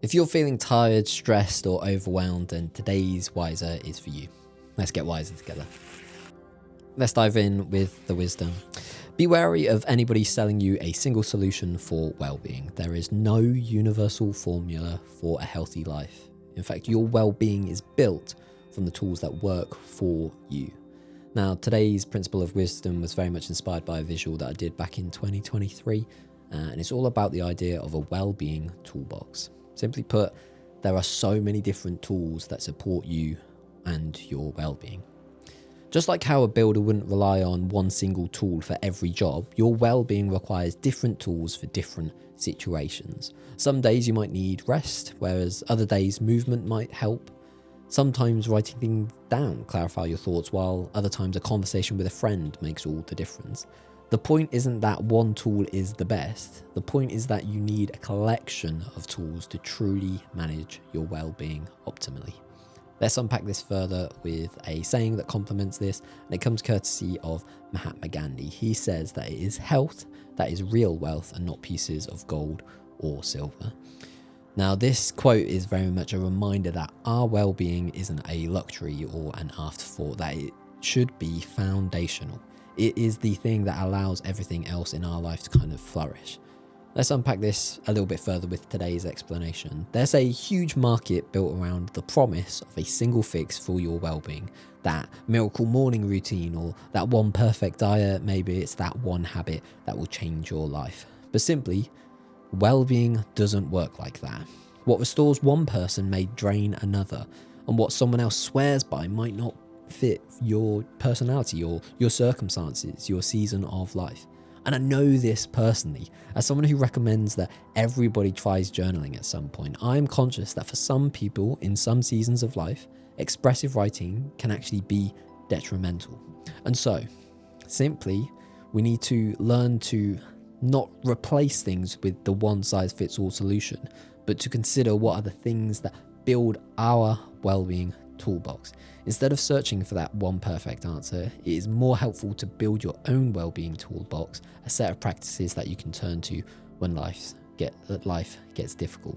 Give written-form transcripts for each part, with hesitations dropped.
If you're feeling tired, stressed, or overwhelmed, then today's Wiser is for you. Let's get wiser together. Let's dive in with the wisdom. Be wary of anybody selling you a single solution for well-being. There is no universal formula for a healthy life. In fact, your well-being is built from the tools that work for you. Now, today's principle of wisdom was very much inspired by a visual that I did back in 2023, and it's all about the idea of a well-being toolbox. Simply put, there are so many different tools that support you and your well-being. Just like how a builder wouldn't rely on one single tool for every job, your well-being requires different tools for different situations. Some days you might need rest, whereas other days movement might help. Sometimes writing things down clarify your thoughts, while other times a conversation with a friend makes all the difference. The point isn't that one tool is the best. The point is that you need a collection of tools to truly manage your well-being optimally. Let's unpack this further with a saying that complements this, and it comes courtesy of Mahatma Gandhi. He says that it is health that is real wealth and not pieces of gold or silver. Now, this quote is very much a reminder that our well-being isn't a luxury or an afterthought, that it should be foundational. It is the thing that allows everything else in our life to kind of flourish. Let's unpack this a little bit further with today's explanation. There's a huge market built around the promise of a single fix for your well-being. That miracle morning routine, or that one perfect diet. Maybe it's that one habit that will change your life. But simply, well-being doesn't work like that. What restores one person may drain another, and what someone else swears by might not fit your personality or your circumstances, your season of life. And I know this personally, as someone who recommends that everybody tries journaling at some point. I'm conscious that for some people in some seasons of life, expressive writing can actually be detrimental. And so, simply, we need to learn to not replace things with the one-size-fits-all solution, but to consider what are the things that build our well-being toolbox. Instead of searching for that one perfect answer, it is more helpful to build your own well-being toolbox, a set of practices that you can turn to when life gets difficult.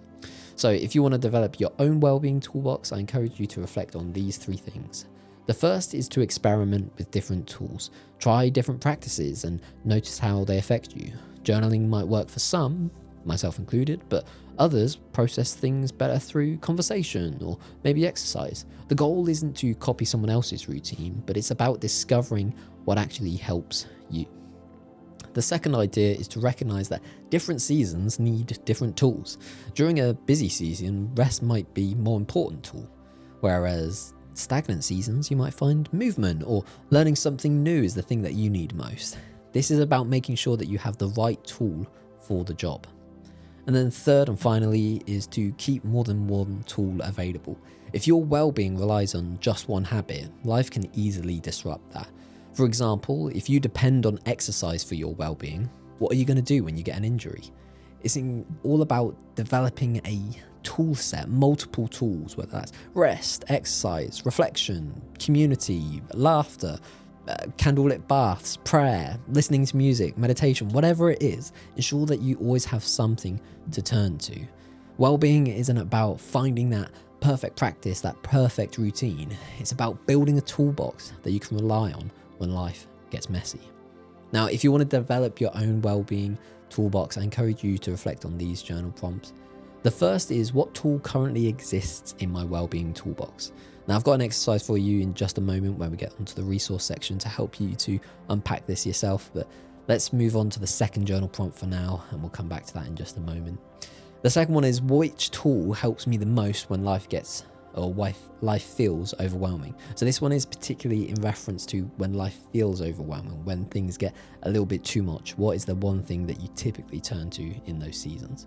So if you want to develop your own well-being toolbox, I encourage you to reflect on these three things. The first is to experiment with different tools. Try different practices and notice how they affect you. Journaling might work for some, myself included, but others process things better through conversation or maybe exercise. The goal isn't to copy someone else's routine, but it's about discovering what actually helps you. The second idea is to recognize that different seasons need different tools. During a busy season, rest might be a more important tool, whereas stagnant seasons, you might find movement or learning something new is the thing that you need most. This is about making sure that you have the right tool for the job. And then third and finally is to keep more than one tool available. If your well-being relies on just one habit, life can easily disrupt that. For example, if you depend on exercise for your well-being, what are you going to do when you get an injury? It's all about developing a tool set, multiple tools, whether that's rest, exercise, reflection, community, laughter, candlelit baths, prayer, listening to music, meditation, whatever it is. Ensure that you always have something to turn to. Well-being isn't about finding that perfect practice, that perfect routine. It's about building a toolbox that you can rely on when life gets messy. Now, if you want to develop your own well-being toolbox, I encourage you to reflect on these journal prompts. The first is, what tool currently exists in my well-being toolbox? Now, I've got an exercise for you in just a moment when we get onto the resource section to help you to unpack this yourself, but let's move on to the second journal prompt for now, and we'll come back to that in just a moment. The second one is, which tool helps me the most when life feels overwhelming? So this one is particularly in reference to when life feels overwhelming, when things get a little bit too much. What is the one thing that you typically turn to in those seasons?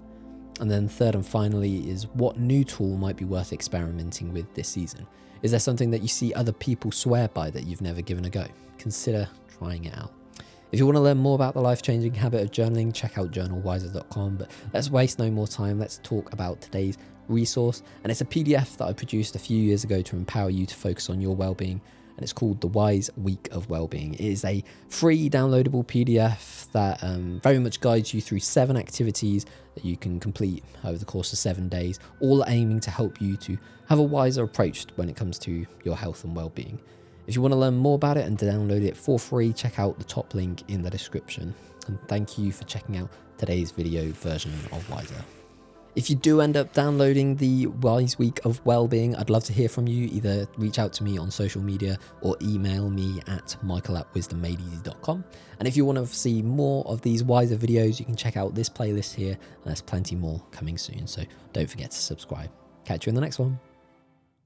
And then third and finally is, what new tool might be worth experimenting with this season? Is there something that you see other people swear by that you've never given a go? Consider trying it out. If you want to learn more about the life-changing habit of journaling, check out journalwiser.com. But let's waste no more time. Let's talk about today's resource. And it's a PDF that I produced a few years ago to empower you to focus on your well-being. and it's called The Wise Week of Wellbeing. It is a free downloadable PDF that very much guides you through 7 activities that you can complete over the course of 7 days, all aiming to help you to have a wiser approach when it comes to your health and well-being. If you want to learn more about it and to download it for free, check out the top link in the description. And thank you for checking out today's video version of Wiser. If you do end up downloading the Wise Week of Wellbeing, I'd love to hear from you. Either reach out to me on social media or email me at michael@wisdommadeeasy.com. And if you want to see more of these Wiser videos, you can check out this playlist here, and there's plenty more coming soon. So don't forget to subscribe. Catch you in the next one.